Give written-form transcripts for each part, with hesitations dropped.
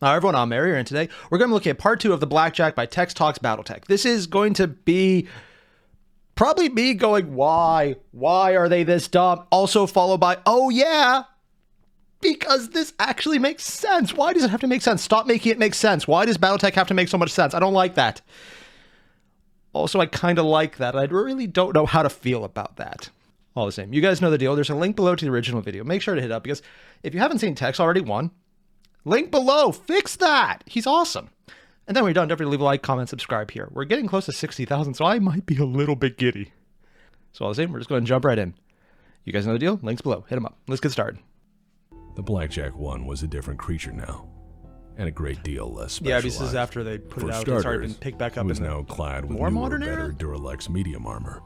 Hi everyone, I'm Airier, and today we're going to look at part 2 of the Blackjack by TEX Talks Battletech. This is going to be probably me going, why are they this dumb? Also followed by, oh yeah, because this actually makes sense. Why does it have to make sense? Stop making it make sense. Why does Battletech have to make so much sense? I don't like that. Also, I kind of like that. I really don't know how to feel about that. All the same, you guys know the deal. There's a link below to the original video. Make sure to hit up, because if you haven't seen TEX already, link below, fix that. He's awesome. And then when you're done, don't forget to leave a like, comment, subscribe here. We're getting close to 60,000, so I might be a little bit giddy. So all the same, we're just going to jump right in. You guys know the deal? Links below. Hit them up. Let's get started. The Blackjack 1 was a different creature now, and a great deal less specialized. Yeah, this is after they put it out. Starters, it's already been picked back up. It was now clad with more newer, modern better era? Duralex medium armor.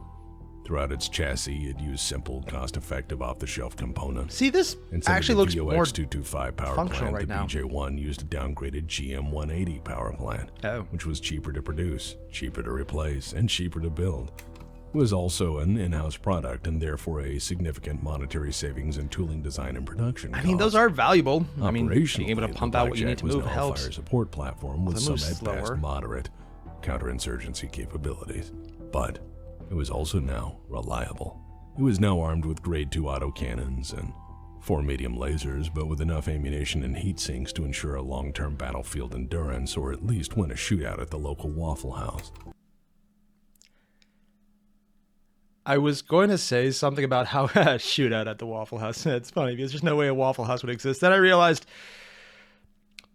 Throughout its chassis, it used simple, cost-effective, off-the-shelf components. See, this actually looks more VOX225 power functional plant, right now. the BJ1 used a downgraded GM180 power plant, which was cheaper to produce, cheaper to replace, and cheaper to build. It was also an in-house product, and therefore a significant monetary savings in tooling, design, and production I mean, those are valuable. I mean, being Operationally, able to the pump out what you need Blackjack to was move now a helps. fire support platform with some moves at best slower. moderate counterinsurgency capabilities, but it was also now reliable. It was now armed with grade 2 autocannons and 4 medium lasers, but with enough ammunition and heat sinks to ensure a long-term battlefield endurance, or at least win a shootout at the local Waffle House. I was going to say something about how shootout at the Waffle House. It's funny because there's no way a Waffle House would exist. Then I realized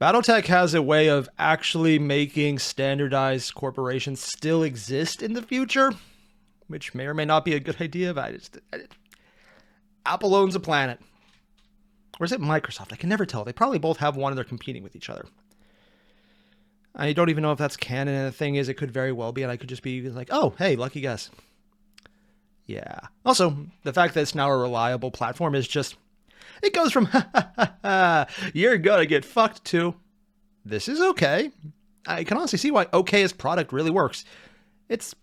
Battletech has a way of actually making standardized corporations still exist in the future, which may or may not be a good idea, but Apple owns a planet. Or is it Microsoft? I can never tell. They probably both have one and they're competing with each other. I don't even know if that's canon, and the thing is, it could very well be, and I could just be like, oh, hey, lucky guess. Yeah. Also, the fact that it's now a reliable platform is just, it goes from, you're gonna get fucked to, this is okay. I can honestly see why OKAYEST product really works. It's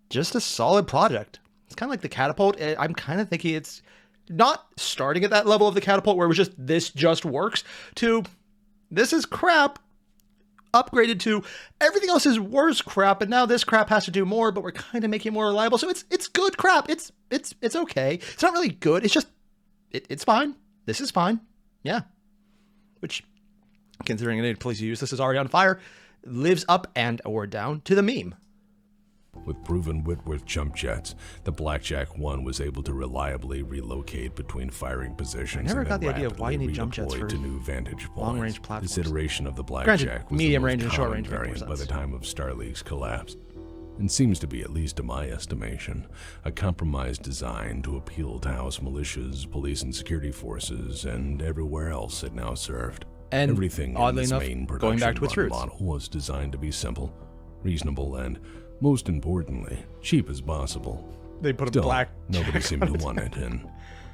just a solid project. It's kind of like the Catapult. I'm kind of thinking it's not starting at that level of the Catapult where it was just, this just works, to, this is crap, upgraded to everything else is worse crap, and now this crap has to do more, but we're kind of making it more reliable. So it's good crap. It's okay. It's not really good. It's just it's fine. This is fine. Yeah. Which, considering any place you use this is already on fire, lives up and or down to the meme. With proven Whitworth jump jets, the Blackjack 1 was able to reliably relocate between firing positions. I never and got then the idea of why you need jump jets rapidly for to new vantage points. long-range platforms. This iteration of the Granted, Blackjack was medium the most range and short common range make more variant by sense. the time of Starleague's collapse, and seems to be, at least to my estimation, a compromised design to appeal to house militias, police and security forces, and everywhere else it now served. And everything oddly in this enough, main going back to its production roots. model was designed to be simple, reasonable, and most importantly, cheap as possible. They put Still, a black nobody seemed to want it, and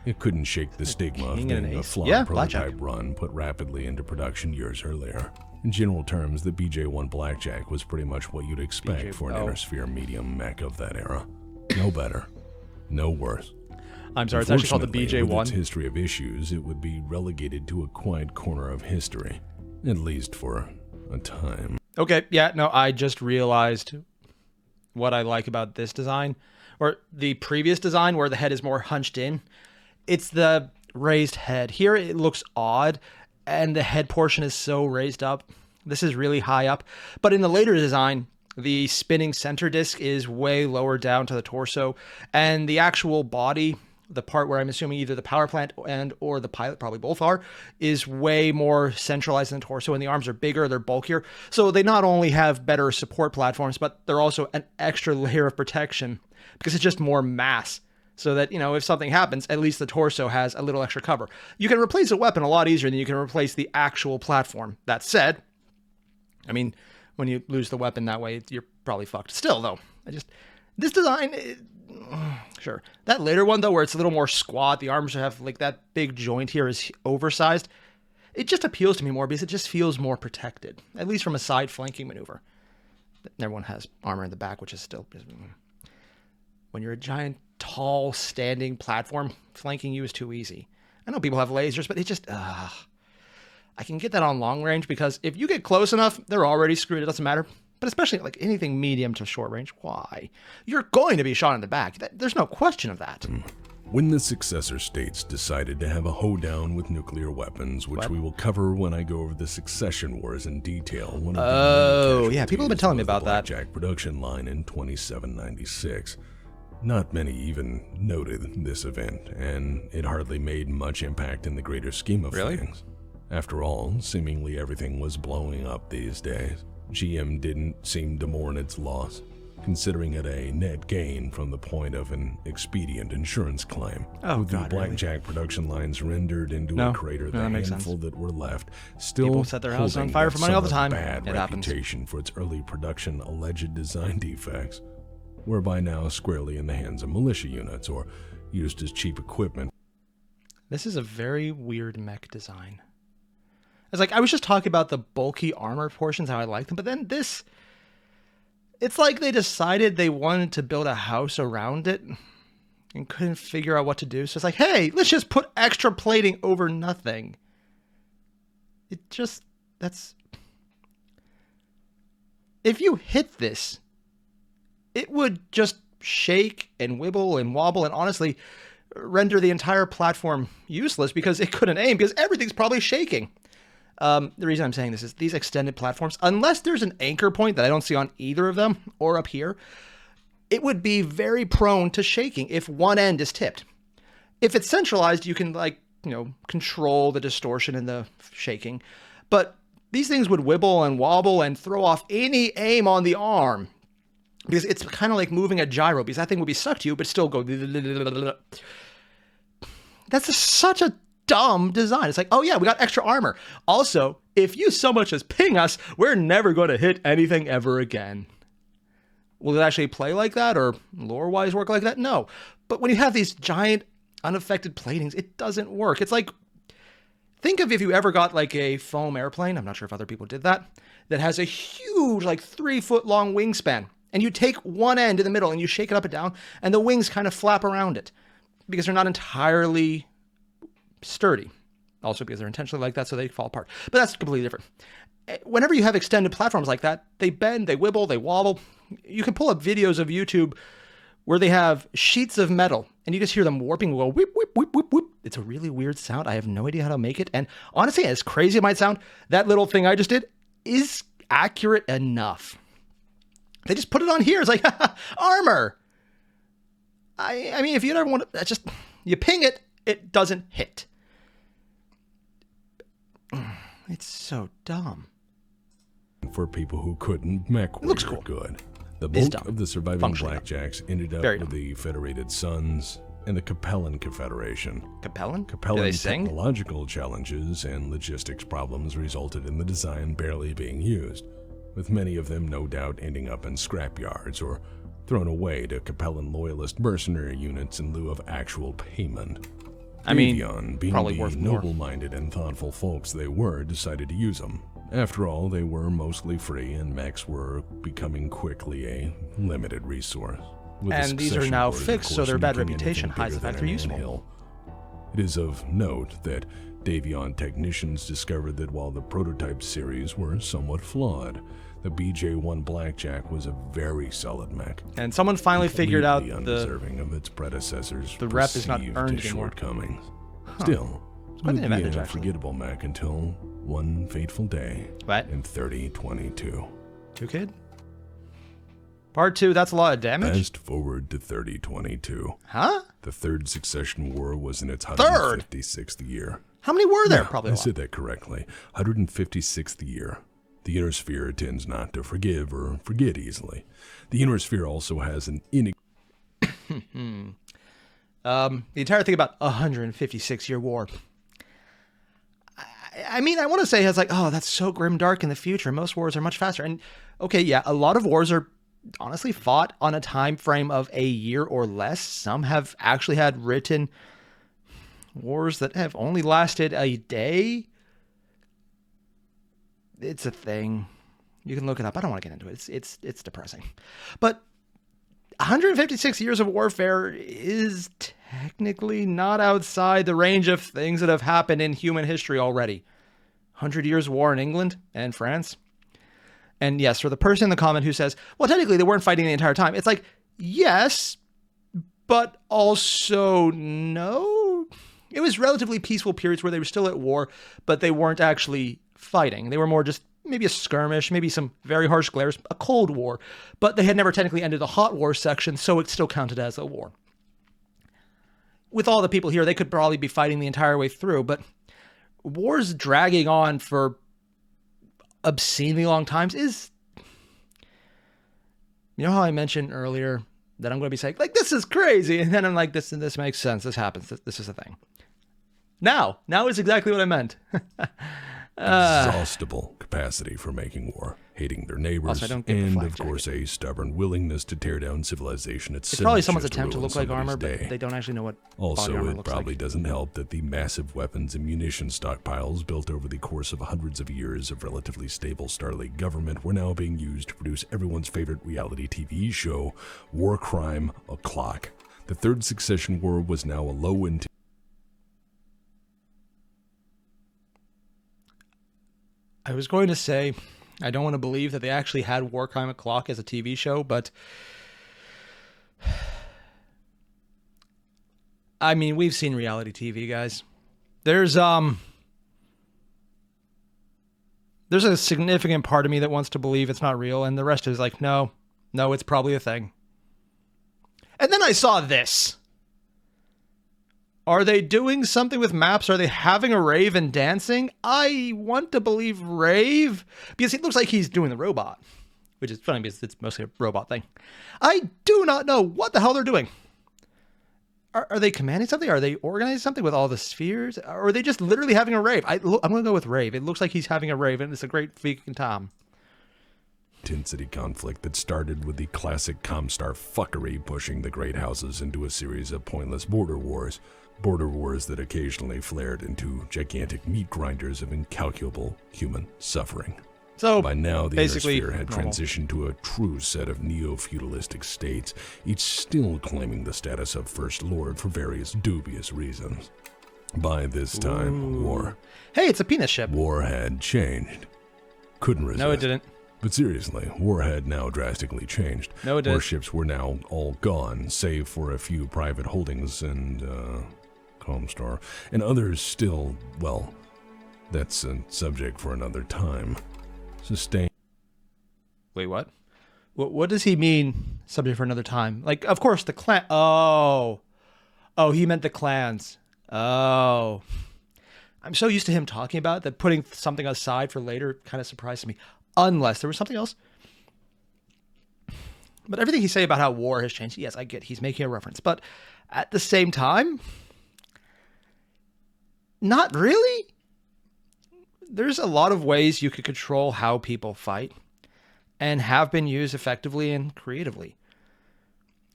it couldn't shake the stigma of king and an being a ace. flawed Yeah, prototype Blackjack. run put rapidly into production years earlier. In general terms, the BJ1 Blackjack was pretty much what you'd expect for an inner sphere medium mech of that era. No better, no worse. I'm sorry, it's actually called the Unfortunately, with its BJ1. history of issues, it would be relegated to a quiet corner of history, at least for a time. Okay, yeah, no, I just realized what I like about this design, or the previous design where the head is more hunched in. It's the raised head. Here it looks odd, and the head portion is so raised up. This is really high up. But in the later design, the spinning center disc is way lower down to the torso, and the actual body, the part where I'm assuming either the power plant and or the pilot, probably both are, is way more centralized in the torso, and the arms are bigger, they're bulkier. So they not only have better support platforms, but they're also an extra layer of protection because it's just more mass. So that, you know, if something happens, at least the torso has a little extra cover. You can replace a weapon a lot easier than you can replace the actual platform. That said, I mean, when you lose the weapon that way, you're probably fucked. Still, though, this design, sure. That later one, though, where it's a little more squat, the arms have, like, that big joint here is oversized. It just appeals to me more because it just feels more protected, at least from a side flanking maneuver. Everyone has armor in the back, which is still, when you're a giant, tall, standing platform, flanking you is too easy. I know people have lasers, but it just, I can get that on long range because if you get close enough, they're already screwed. It doesn't matter. But especially like anything medium to short range, why? You're going to be shot in the back. There's no question of that. When the successor states decided to have a hoedown with nuclear weapons, which we will cover when I go over the succession wars in detail. One of oh, yeah, people have been telling me about that. Blackjack production line in 2796. Not many even noted this event, and it hardly made much impact in the greater scheme of things. After all, seemingly everything was blowing up these days. GM didn't seem to mourn its loss, considering it a net gain from the point of an expedient insurance claim. With the Blackjack production lines rendered into a crater, the handful that were left still people set their house on fire for money all the time. Bad reputation for its early production alleged design defects, whereby now squarely in the hands of militia units or used as cheap equipment. This is a very weird mech design. It's like, I was just talking about the bulky armor portions, how I like them, but then this, it's like they decided they wanted to build a house around it and couldn't figure out what to do. So it's like, hey, let's just put extra plating over nothing. It just, if you hit this, it would just shake and wibble and wobble and honestly render the entire platform useless because it couldn't aim because everything's probably shaking. The reason I'm saying this is these extended platforms, unless there's an anchor point that I don't see on either of them or up here, it would be very prone to shaking if one end is tipped. If it's centralized, you can control the distortion and the shaking, but these things would wibble and wobble and throw off any aim on the arm because it's kind of like moving a gyro because that thing would be stuck to you, but still go. That's such a dumb design. It's like, oh yeah, we got extra armor. Also, if you so much as ping us, we're never going to hit anything ever again. Will it actually play like that or lore-wise work like that? No. But when you have these giant unaffected platings, it doesn't work. It's like, think of if you ever got like a foam airplane, I'm not sure if other people did that has a huge, like 3-foot long wingspan. And you take one end in the middle and you shake it up and down, and the wings kind of flap around it because they're not entirely sturdy. Also because they're intentionally like that, so they fall apart. But that's completely different. Whenever you have extended platforms like that, they bend, they wibble, they wobble. You can pull up videos of YouTube where they have sheets of metal, and you just hear them warping, go whip, whip, whip, whip, whip. It's a really weird sound. I have no idea how to make it. And honestly, as crazy as it might sound, that little thing I just did is accurate enough. They just put it on here. It's like, armor. I mean, if you ever want to, you ping it, it doesn't hit. It's so dumb. For people who couldn't, mech looks cool. Good. The bulk of the surviving Blackjacks ended up with the Federated Sons and the Capellan Confederation. Capellan? Capellan's technological challenges and logistics problems resulted in the design barely being used, with many of them no doubt ending up in scrapyards or thrown away to Capellan loyalist mercenary units in lieu of actual payment. Davion, being the noble-minded and thoughtful folks they were, decided to use them. After all, they were mostly free, and mechs were becoming quickly a limited resource. And these are now fixed, so their bad reputation hides the fact they're useful. It is of note that Davion technicians discovered that while the prototype series were somewhat flawed, the BJ-1 Blackjack was a very solid mech. And someone finally figured out undeserving of its predecessors. The rep is not earned anymore. Shortcomings. Still, it would be an unforgettable mech until one fateful day in 3022. 2 Part 2, that's a lot of damage. Fast forward to 3022. Huh? The third succession war was in its 156th year. How many were there? No, Probably I said that correctly. 156th year. The inner sphere tends not to forgive or forget easily. The inner sphere also has an the entire thing about 156-year war. I mean, I want to say it's like, oh, that's so grimdark in the future. Most wars are much faster. And okay, yeah, a lot of wars are honestly fought on a time frame of a year or less. Some have actually had written wars that have only lasted a day. It's a thing. You can look it up. I don't want to get into it. It's depressing. But 156 years of warfare is technically not outside the range of things that have happened in human history already. 100 Years' War in England and France. And yes, for the person in the comment who says, well, technically they weren't fighting the entire time. It's like, yes, but also no. It was relatively peaceful periods where they were still at war, but they weren't actually fighting. They were more just maybe a skirmish, maybe some very harsh glares, a Cold War. But they had never technically ended the hot war section, so it still counted as a war. With all the people here, they could probably be fighting the entire way through, but wars dragging on for obscenely long times is... You know how I mentioned earlier that I'm going to be saying, like, this is crazy, and then I'm like, this makes sense, this happens, this is a thing. Now is exactly what I meant. Exhaustible capacity for making war, hating their neighbors, and of course a stubborn willingness to tear down civilization itself. It's probably someone's attempt to look like armor, but they don't actually know what also armor it looks probably like. doesn't help that the massive weapons and munition stockpiles built over the course of hundreds of years of relatively stable Starlight government were now being used to produce everyone's favorite reality TV show, War Crime O'Clock. The third succession war was now a low-intensity. I was going to say, I don't want to believe that they actually had War Crime O'Clock as a TV show, but I mean, we've seen reality TV, guys. There's a significant part of me that wants to believe it's not real, and the rest is like, no, it's probably a thing. And then I saw this. Are they doing something with maps? Are they having a rave and dancing? I want to believe rave, because it looks like he's doing the robot, which is funny because it's mostly a robot thing. I do not know what the hell they're doing. Are they commanding something? Are they organizing something with all the spheres? Or are they just literally having a rave? I'm going to go with rave. It looks like he's having a rave, and it's a great freaking time. Intensity conflict that started with the classic Comstar fuckery pushing the great houses into a series of pointless border wars that occasionally flared into gigantic meat grinders of incalculable human suffering. So by now, the basically Airier had transitioned to a true set of neo-feudalistic states, each still claiming the status of First Lord for various dubious reasons. By this time, Hey, it's a penis ship. War had changed. Couldn't resist. No, it didn't. But seriously, war had now drastically changed. No, it didn't. Warships were now all gone, save for a few private holdings and, Comstar, and others still, well, that's a subject for another time. Wait, what? What does he mean, subject for another time? Like, of course, the clan... Oh, he meant the clans. Oh. I'm so used to him talking about it that putting something aside for later kind of surprised me. Unless there was something else. But everything he say about how war has changed, yes, I get he's making a reference. But at the same time, not really. There's a lot of ways you could control how people fight and have been used effectively and creatively.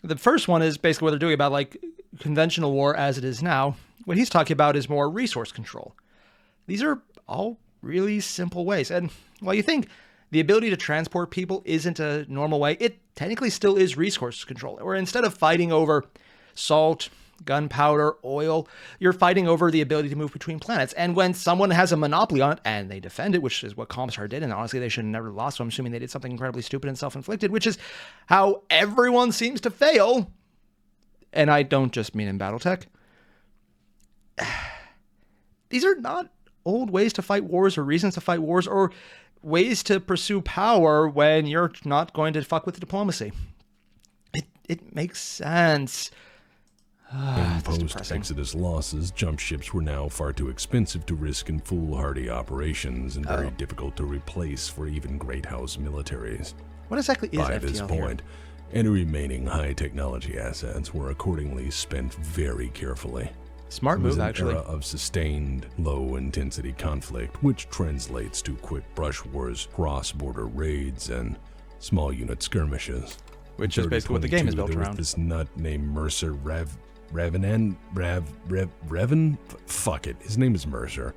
The first one is basically what they're doing about like conventional war as it is now. What he's talking about is more resource control. These are all really simple ways. And while you think the ability to transport people isn't a normal way, it technically still is resource control. Or instead of fighting over salt, gunpowder, oil, you're fighting over the ability to move between planets. And when someone has a monopoly on it and they defend it, which is what Comstar did, and honestly they should have never lost, so I'm assuming they did something incredibly stupid and self-inflicted, which is how everyone seems to fail. And I don't just mean in Battletech. These are not old ways to fight wars or reasons to fight wars or ways to pursue power when you're not going to fuck with diplomacy. It makes sense. In post-Exodus losses, jump ships were now far too expensive to risk in foolhardy operations and very difficult to replace for even great house militaries. What exactly is By FTL this here? point, any remaining high-technology assets were accordingly spent very carefully. Smart It was move, an actually. era of sustained, low-intensity conflict, which translates to quick brush wars, cross-border raids, and small-unit skirmishes. Which is basically what the game is built there was around. this nut named Mercer Revan? Fuck it. His name is Mercer.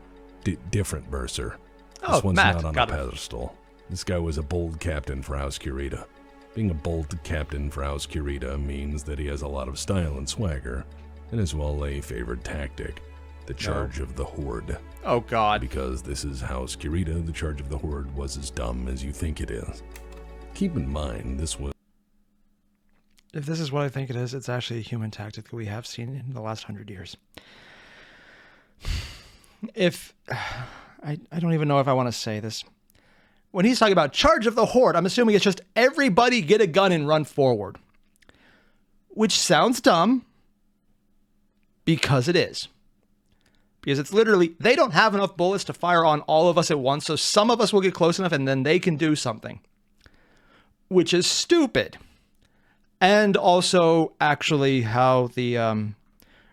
Different Mercer. Oh, This one's Matt, not on got a it. pedestal. This guy was a bold captain for House Kurita. Being a bold captain for House Kurita means that he has a lot of style and swagger, and as well a favored tactic. the Charge of the Horde. Oh, God. Because this is House Kirita, the Charge of the Horde was as dumb as you think it is. Keep in mind, this was... If this is what I think it is, it's actually a human tactic that we have seen in the last 100 years. If... I don't even know if I want to say this. When he's talking about Charge of the Horde, I'm assuming it's just everybody get a gun and run forward. Which sounds dumb. Because it is. Because it's literally, they don't have enough bullets to fire on all of us at once, so some of us will get close enough and then they can do something. Which is stupid. And also actually how the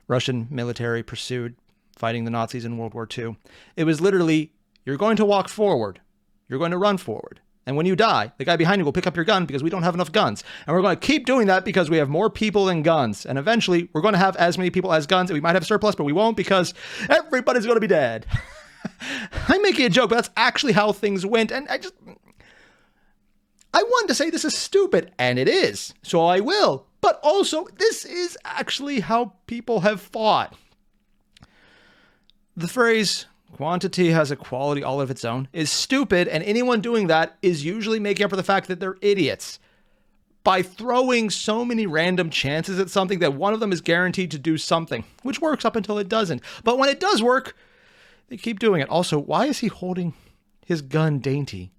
Russian military pursued fighting the Nazis in World War II. It was literally, you're going to walk forward. You're going to run forward. And when you die, the guy behind you will pick up your gun because we don't have enough guns. And we're going to keep doing that because we have more people than guns. And eventually, we're going to have as many people as guns. And we might have surplus, but we won't because everybody's going to be dead. I'm making a joke, but that's actually how things went. And I wanted to say this is stupid, and it is. So I will. But also, this is actually how people have fought. The phrase, quantity has a quality all of its own, is stupid, and anyone doing that is usually making up for the fact that they're idiots. By throwing so many random chances at something that one of them is guaranteed to do something, which works up until it doesn't. But when it does work, they keep doing it. Also, why is he holding his gun dainty?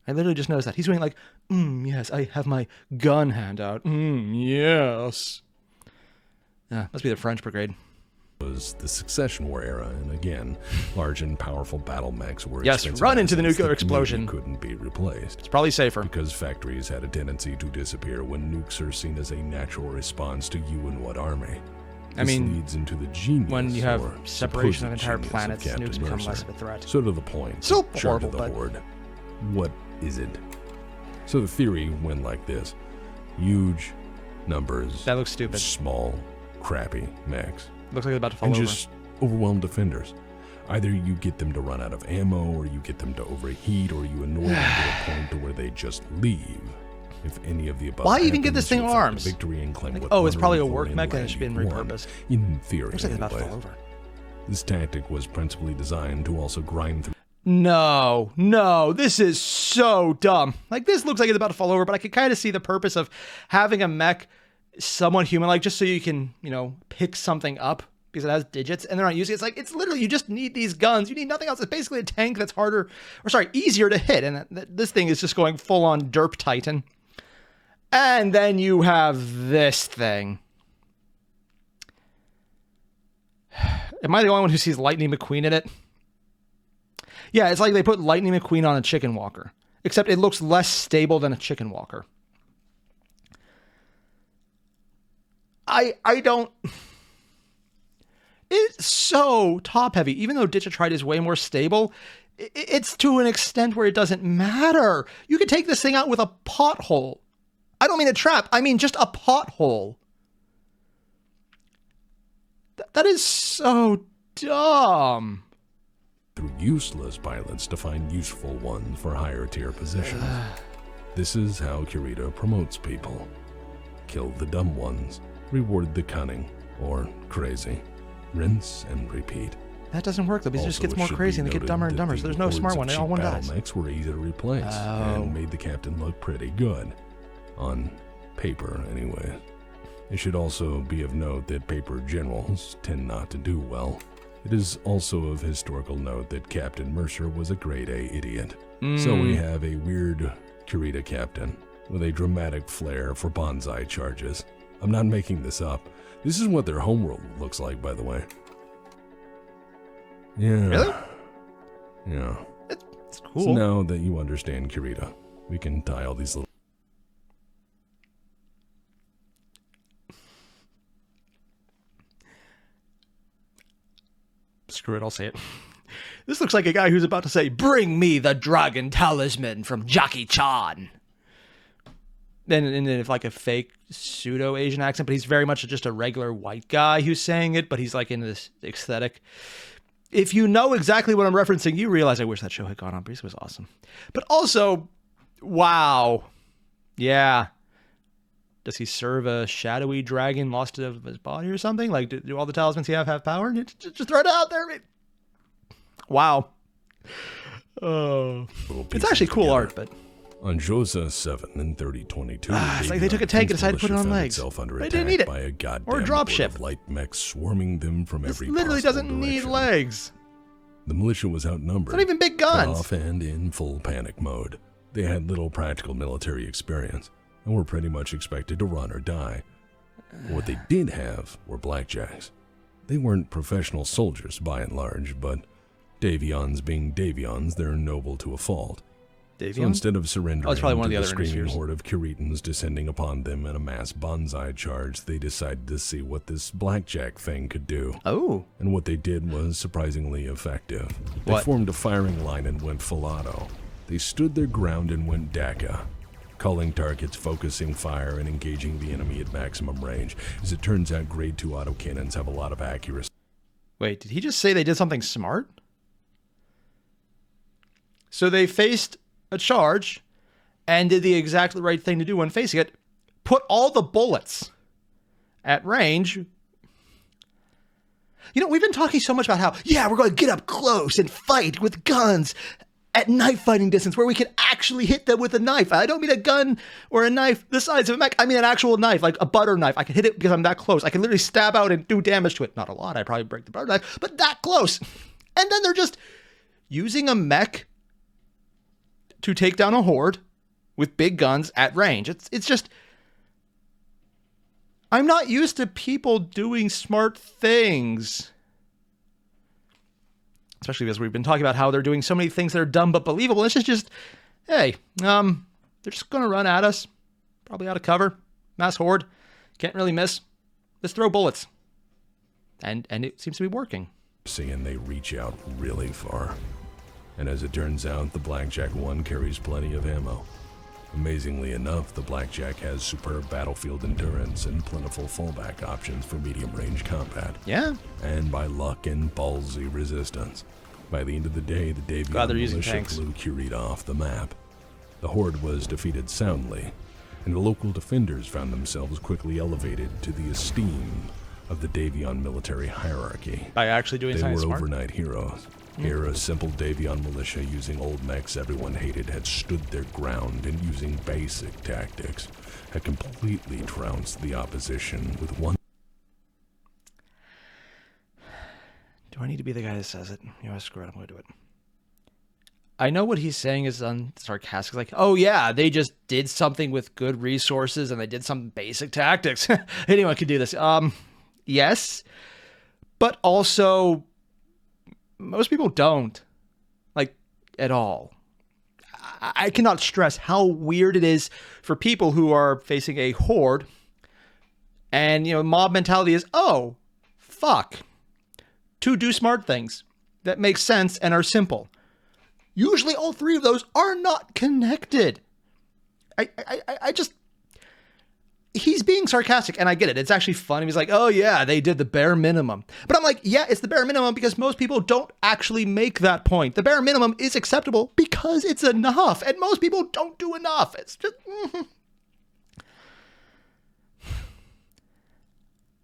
I literally just noticed that. He's doing like, yes, I have my gun hand out. Yes. Must be the French brigade. Was the Succession War era, and again, large and powerful battle mechs were expensive. Run into the nuclear explosion. Couldn't be replaced. It's probably safer. Because factories had a tendency to disappear when nukes are seen as a natural response to you and what army. This leads into the genius. When you have separation of entire planets, nukes become less of a threat. So to the point. So horrible, but Horde. What is it? So the theory went like this: huge numbers. That looks stupid. Small, crappy mechs. Looks like they're about to fall and over. Just overwhelmed defenders. Either you get them to run out of ammo, or you get them to overheat, or you annoy them to a point to where they just leave. If any of the above Why even get this thing arms? Victory and claim like, it's probably a work mech and it should be repurposed. In theory, looks like they're about to fall over. This tactic was principally designed to also grind through. No, this is so dumb. Like, this looks like it's about to fall over, but I can kind of see the purpose of having a mech somewhat human-like, just so you can, pick something up because it has digits and they're not using it. It's like, it's literally, you just need these guns. You need nothing else. It's basically a tank that's easier to hit. And this thing is just going full-on derp titan. And then you have this thing. Am I the only one who sees Lightning McQueen in it? Yeah, it's like they put Lightning McQueen on a chicken walker, except it looks less stable than a chicken walker. I don't... It's so top-heavy. Even though Ditchatrite is way more stable, it's to an extent where it doesn't matter. You could take this thing out with a pothole. I don't mean a trap. I mean just a pothole. That is so dumb. Through useless pilots to find useful ones for higher tier positions. This is how Kirita promotes people. Kill the dumb ones. Reward the cunning, or crazy. Rinse and repeat. That doesn't work though, because it just gets more crazy and they get dumber and dumber, so there's no smart one, they all one dies. Mechs were easy to replace, and made the captain look pretty good. On paper, anyway. It should also be of note that paper generals tend not to do well. It is also of historical note that Captain Mercer was a grade A idiot. So we have a weird Kirita captain with a dramatic flair for bonsai charges. I'm not making this up. This is what their homeworld looks like, by the way. Yeah. Really? Yeah. It's cool. So now that you understand Kirita, we can tie all these little... Screw it, I'll say it. This looks like a guy who's about to say, "Bring me the dragon talisman" from Jackie Chan. And if like a fake pseudo-Asian accent, but he's very much just a regular white guy who's saying it, but he's like in this aesthetic. If you know exactly what I'm referencing, you realize I wish that show had gone on, because it was awesome. But also, wow. Yeah. Does he serve a shadowy dragon lost of his body or something? Like, do all the talismans he have power? Just throw it out there. Wow. Oh, it's actually cool art, but on Josa 7 in 3022, it's like they took a tank and decided to put it on legs. They didn't need it. By a goddamn or a dropship. Of light mechs swarming them from every literally doesn't direction. need legs. The militia was outnumbered. It's not even big guns. Cut off and in full panic mode. They had little practical military experience and were pretty much expected to run or die. What they did have were blackjacks. They weren't professional soldiers by and large, but Davions being Davions, they're noble to a fault. Davion? So instead of surrendering it's probably one of to the the other screaming Innispheres. horde of Curetans descending upon them in a mass bonsai charge, they decided to see what this blackjack thing could do. Oh. And what they did was surprisingly effective. They What? formed a firing line and went full auto. They stood their ground and went DACA, calling targets, focusing fire, and engaging the enemy at maximum range. As it turns out, grade 2 autocannons have a lot of accuracy. Wait, did he just say they did something smart? So they faced a charge and did the exactly right thing to do when facing it. Put all the bullets at range. You know, we've been talking so much about how, yeah, we're going to get up close and fight with guns at knife fighting distance where we can actually hit them with a knife. I don't mean a gun or a knife the size of a mech. I mean an actual knife, like a butter knife. I can hit it because I'm that close. I can literally stab out and do damage to it. Not a lot. I'd probably break the butter knife, but that close. And then they're just using a mech to take down a horde with big guns at range. It's just, I'm not used to people doing smart things. Especially because we've been talking about how they're doing so many things that are dumb but believable. This is just, hey, they're just going to run at us. Probably out of cover. Mass horde. Can't really miss. Let's throw bullets. And it seems to be working. And they reach out really far. And as it turns out, the Blackjack 1 carries plenty of ammo. Amazingly enough, the Blackjack has superb battlefield endurance and plentiful fallback options for medium-range combat. Yeah. And by luck and ballsy resistance. By the end of the day, the Davion Glad they're using militia tanks. blew Curie off the map. The horde was defeated soundly, and the local defenders found themselves quickly elevated to the esteem of the Davion military hierarchy. By actually doing They something were smart. overnight heroes. Here, a simple Davion militia using old mechs everyone hated had stood their ground and using basic tactics had completely trounced the opposition with one. Do I need to be the guy that says it? You know, screw it, I'm going to do it. I know what he's saying is sarcastic. Like, oh yeah, they just did something with good resources and they did some basic tactics. Anyone could do this. Yes, but also most people don't, like, at all. I cannot stress how weird it is for people who are facing a horde and, you know, mob mentality is, oh, fuck, to do smart things that make sense and are simple. Usually all three of those are not connected. I just, he's being sarcastic, and I get it. It's actually funny. He's like, oh yeah, they did the bare minimum. But I'm like, yeah, it's the bare minimum because most people don't actually make that point. The bare minimum is acceptable because it's enough, and most people don't do enough. It's just,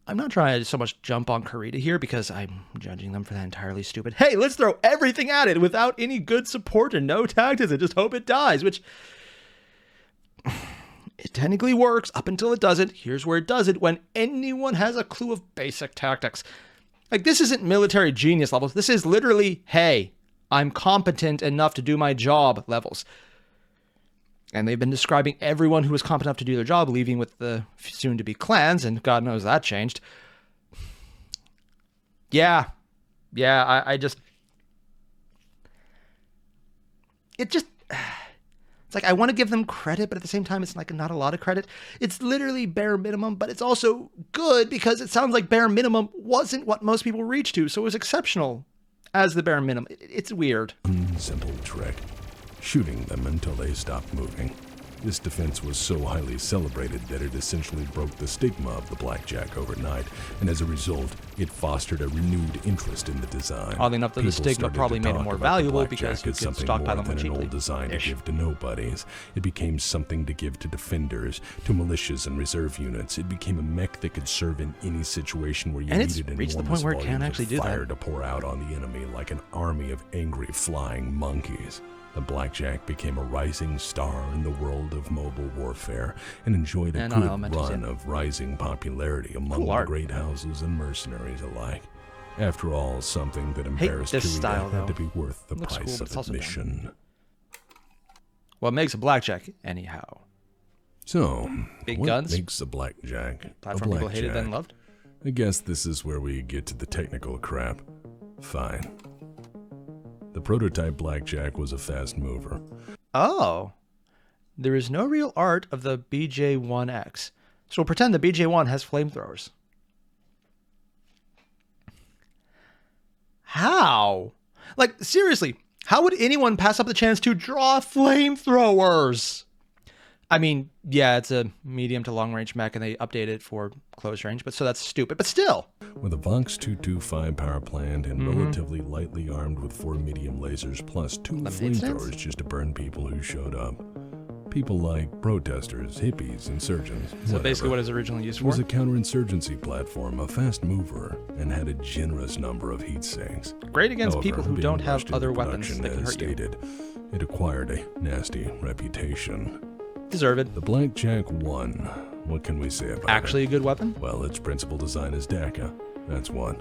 I'm not trying to so much jump on Kurita here because I'm judging them for that entirely stupid, hey, let's throw everything at it without any good support and no tactics and just hope it dies, which it technically works up until it doesn't. Here's where it doesn't: when anyone has a clue of basic tactics. Like, this isn't military genius levels. This is literally, hey, I'm competent enough to do my job levels. And they've been describing everyone who was competent enough to do their job leaving with the soon-to-be clans, and God knows that changed. Yeah, I just... It's like, I want to give them credit, but at the same time, it's like not a lot of credit. It's literally bare minimum, but it's also good because it sounds like bare minimum wasn't what most people reached to, so it was exceptional as the bare minimum. It's weird. Simple trick. Shooting them until they stopped moving. This defense was so highly celebrated that it essentially broke the stigma of the Blackjack overnight, and as a result, it fostered a renewed interest in the design. Oddly enough, though, the People stigma started probably to made it talk more about the valuable Blackjack because you as could something stockpile more them more than an cheaply. old design to Ish. give to nobodies. It became something to give to defenders, to militias and reserve units. It became a mech that could serve in any situation where you And it's needed reached the enormous point where it can volumes actually of do that. fire to pour out on the enemy like an army of angry flying monkeys. The Blackjack became a rising star in the world of mobile warfare and enjoyed a And good non-elementals, run yeah. of rising popularity among Cool the art. great houses and mercenaries alike. After all, something that Hate embarrassed this Kirita style, had to though. be worth the Looks cool, price but it's of also dumb. admission. What makes a blackjack, anyhow? So, Big what guns? makes a Blackjack a Platform people hated, then Blackjack? loved? I guess this is where we get to the technical crap. Fine. The prototype Blackjack was a fast mover. Oh. There is no real art of the BJ-1X. So we'll pretend the BJ-1 has flamethrowers. How? Like, seriously, how would anyone pass up the chance to draw flamethrowers? I mean, yeah, it's a medium to long range mech and they update it for close range, but so that's stupid. But still. With a Vox 225 power plant and relatively lightly armed with 4 medium lasers plus 2 Lemonade stands? flamethrowers just to burn people who showed up. People like protesters, hippies, insurgents, So whatever. basically what it was originally used It was for. a counterinsurgency platform, a fast mover, and had a generous number of heat sinks. Great against However, people who being don't have rushed into other weapons production, that can as hurt you. stated, it acquired a nasty reputation. Deserved. The Blackjack 1, what can we say about Actually it? a good weapon? Well, its principal design is DACA. That's one.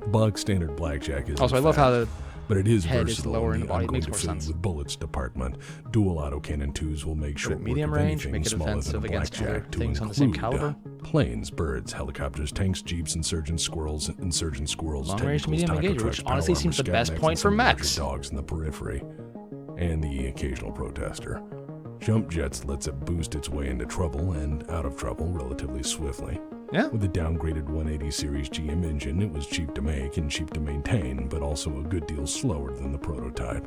The bog standard Blackjack is Also, a I love fact, how the but it is head is versatile lower in in the body. I'm It going makes to more fill you sense. with bullets department. Dual autocannon 2s will make short work medium of range, anything make it smaller than a offensive against other Blackjack to things on the same include caliber. planes, birds, helicopters, tanks, jeeps, insurgent squirrels, Long range tentacles, medium taco engager, trucks, which power honestly armor, seems the scat best mechs, point and for some larger mechs. dogs in the periphery, and the occasional protester. Jump Jets lets it boost its way into trouble and out of trouble relatively swiftly. Yeah. With a downgraded 180 series GM engine, it was cheap to make and cheap to maintain, but also a good deal slower than the prototype.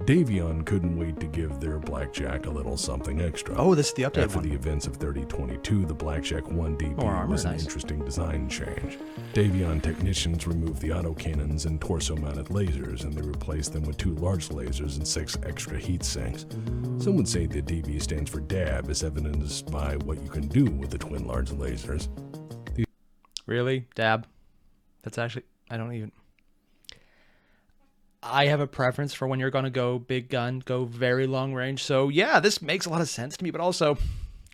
Davion couldn't wait to give their Blackjack a little something extra. Oh, this is the updated After one. the events of 3022, the Blackjack 1DB More armor, was an nice. interesting design change. Davion technicians removed the autocannons and torso-mounted lasers, and they replaced them with 2 large lasers and 6 extra heat sinks. Some would say the DB stands for DAB, as evidenced by what you can do with the twin large lasers. Really? Dab? That's actually, I don't even. I have a preference for when you're going to go big gun, go very long range. So yeah, this makes a lot of sense to me, but also,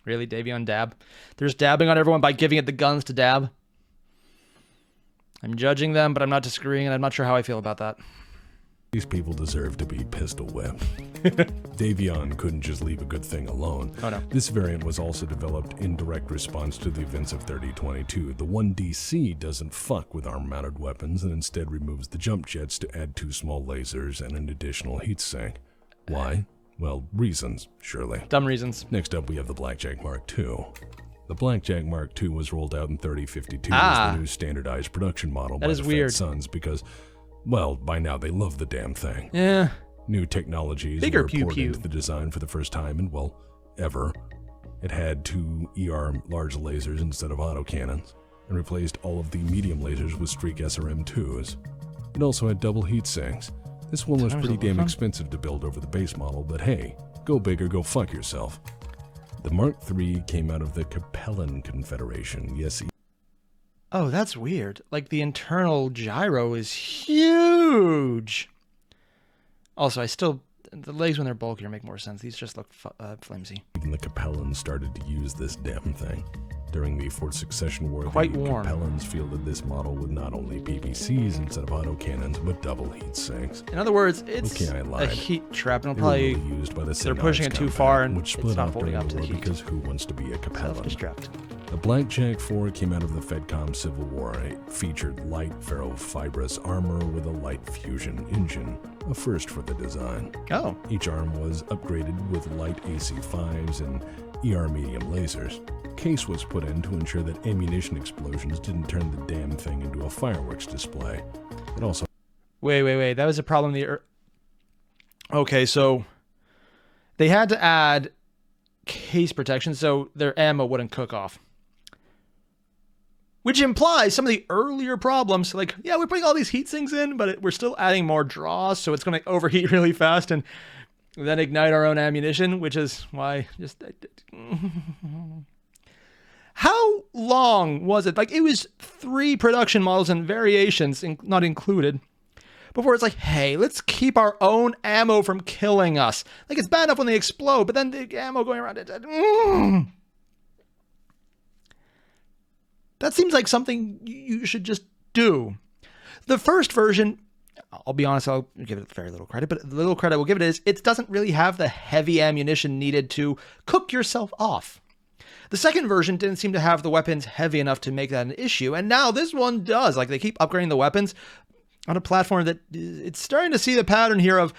really, Davion dab. There's dabbing on everyone by giving it the guns to dab. I'm judging them, but I'm not disagreeing, and I'm not sure how I feel about that. These people deserve to be pistol whipped. Davion couldn't just leave a good thing alone. Oh, no. This variant was also developed in direct response to the events of 3022. The 1DC doesn't fuck with arm-mounted weapons and instead removes the jump jets to add 2 small lasers and an additional heat sink. Why? Well, reasons, surely. Dumb reasons. Next up, we have the Blackjack Mark II. The Blackjack Mark II was rolled out in 3052 Ah. as the new standardized production model That by is the weird. Fed Sons because, well, by now they love the damn thing. Yeah. New technologies Bigger were pew poured pew. into the design for the first time in, well, ever. It had 2 ER large lasers instead of autocannons, and replaced all of the medium lasers with Streak SRM2s. It also had double heat sinks. This one was Sounds pretty a little damn fun. expensive to build over the base model, but hey, go big or go fuck yourself. The Mark III came out of the Capellan Confederation. Yes, Oh, that's weird. Like, the internal gyro is huge. Also, the legs when they're bulkier make more sense. These just look flimsy. even the Capellans started to use this damn thing. During the Fourth Succession War, Quite the warm. Capellans fielded this model with not only PPCs instead of autocannons, but double heat sinks. In other words, it's Okay, I a lied. heat trap, and They it'll were probably really used by the they're St. pushing Ives it too Compact, far, and which it's split not off holding during up the to the war heat. because who wants to be a Capellan? Self-destruct. The Blackjack 4 came out of the FedCom Civil War. It featured light ferrofibrous armor with a light fusion engine, a first for the design. Oh, Each arm was upgraded with light AC-5s and ER medium lasers. Case was put in to ensure that ammunition explosions didn't turn the damn thing into a fireworks display. It also wait. That was a problem. Okay, so they had to add case protection so their ammo wouldn't cook off. Which implies some of the earlier problems, like, yeah, we're putting all these heat sinks in, but we're still adding more draws, so it's going to overheat really fast and then ignite our own ammunition, which is why just... How long was it? Like, it was 3 production models and variations, not included, before it's like, hey, let's keep our own ammo from killing us. Like, it's bad enough when they explode, but then the ammo going around it... That seems like something you should just do. The first version, I'll be honest, I'll give it very little credit, but the little credit I will give it is it doesn't really have the heavy ammunition needed to cook yourself off. The second version didn't seem to have the weapons heavy enough to make that an issue, and now this one does. Like, they keep upgrading the weapons on a platform that it's starting to see the pattern here of,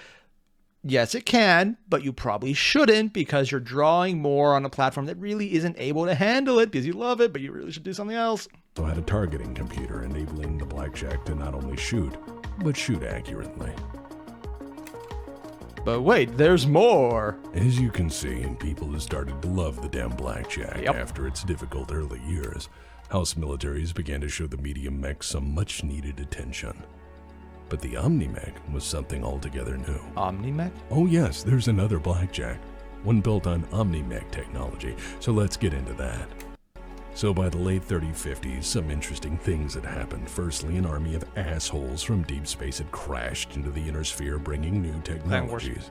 yes, it can, but you probably shouldn't because you're drawing more on a platform that really isn't able to handle it because you love it, but you really should do something else. So had a targeting computer enabling the Blackjack to not only shoot, but shoot accurately. But wait, there's more. As you can see, people have started to love the damn Blackjack after its difficult early years. House militaries began to show the medium mech some much-needed attention. But the Omni-Mech was something altogether new. Omni-Mech? Oh yes, there's another Blackjack, one built on Omni-Mech technology, so let's get into that. So by the late 3050s, some interesting things had happened. Firstly, an army of assholes from deep space had crashed into the inner sphere, bringing new technologies.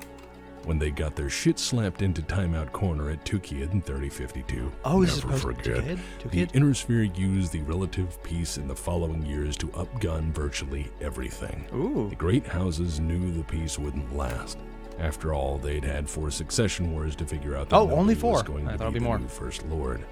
When they got their shit slapped into Timeout Corner at Tukid in 3052, never forget, the inner sphere used the relative peace in the following years to upgun virtually everything. Ooh. The great houses knew the peace wouldn't last. After all, they'd had 4 succession wars to figure out that only 4. was going to be the new First Lord.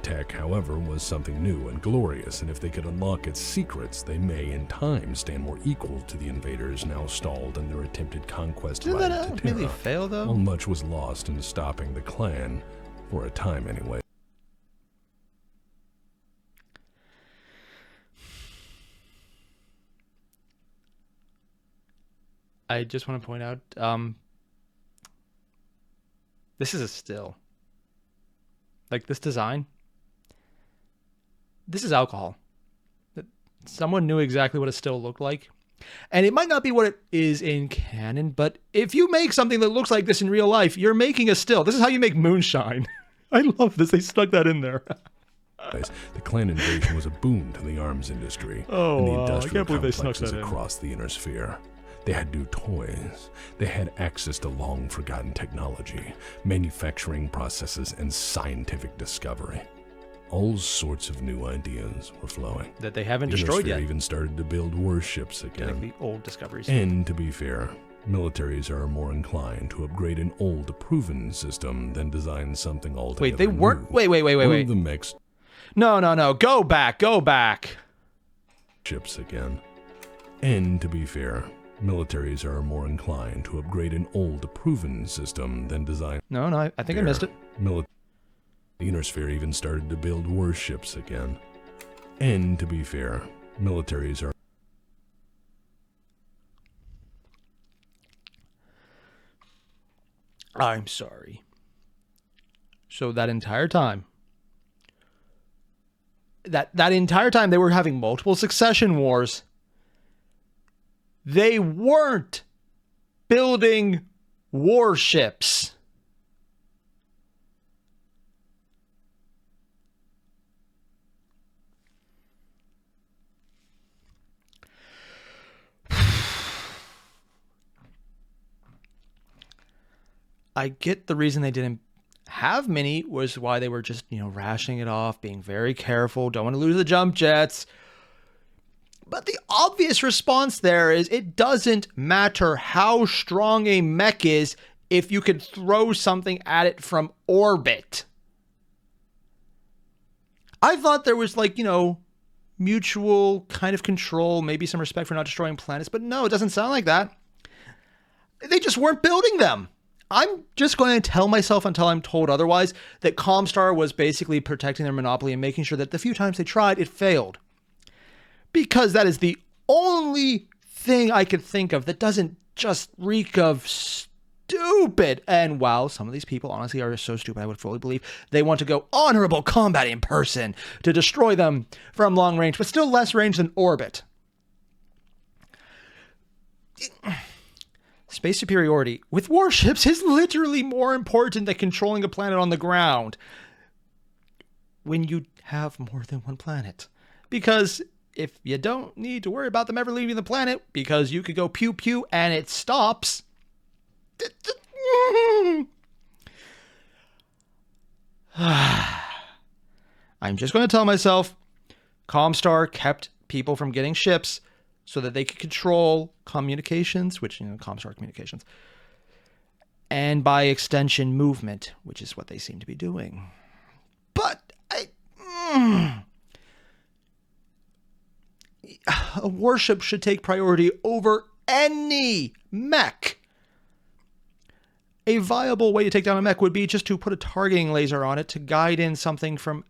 Tech, however, was something new and glorious, and if they could unlock its secrets, they may, in time, stand more equal to the invaders now stalled in their attempted conquest of Didn't that really fail, though? While much was lost in stopping the clan, for a time anyway. I just want to point out, this is a still. Like, this design, this is alcohol. Someone knew exactly what a still looked like. And it might not be what it is in canon, but if you make something that looks like this in real life, you're making a still. This is how you make moonshine. I love this. They stuck that in there. The clan invasion was a boon to the arms industry and the industrial complexes across the inner sphere. They had new toys. They had access to long-forgotten technology, manufacturing processes, and scientific discovery. All sorts of new ideas were flowing. That they haven't destroyed yet. They even started to build warships again. Like the old discoveries. And to be fair, militaries are more inclined to upgrade an old, proven system than design something altogether Wait, they weren't... new. Wait. The mechs... No. Go back. Ships again. And to be fair, militaries are more inclined to upgrade an old, proven system than design... No, I think I missed it. The inner sphere even started to build warships again. And to be fair, militaries are... I'm sorry. So that entire time... That entire time they were having multiple succession wars... They weren't building warships. I get the reason they didn't have many was why they were just, rationing it off, being very careful, don't want to lose the jump jets. But the obvious response there is it doesn't matter how strong a mech is if you can throw something at it from orbit. I thought there was mutual kind of control, maybe some respect for not destroying planets, but no, it doesn't sound like that. They just weren't building them. I'm just going to tell myself until I'm told otherwise that Comstar was basically protecting their monopoly and making sure that the few times they tried, it failed. Because that is the only thing I could think of that doesn't just reek of stupid. And while some of these people honestly are so stupid, I would fully believe they want to go honorable combat in person to destroy them from long range, but still less range than orbit. Space superiority with warships is literally more important than controlling a planet on the ground when you have more than one planet. Because if you don't need to worry about them ever leaving the planet, because you could go pew pew and it stops. I'm just going to tell myself Comstar kept people from getting ships so that they could control communications, which, Comstar communications, and by extension movement, which is what they seem to be doing. But a warship should take priority over any mech. A viable way to take down a mech would be just to put a targeting laser on it to guide in something from,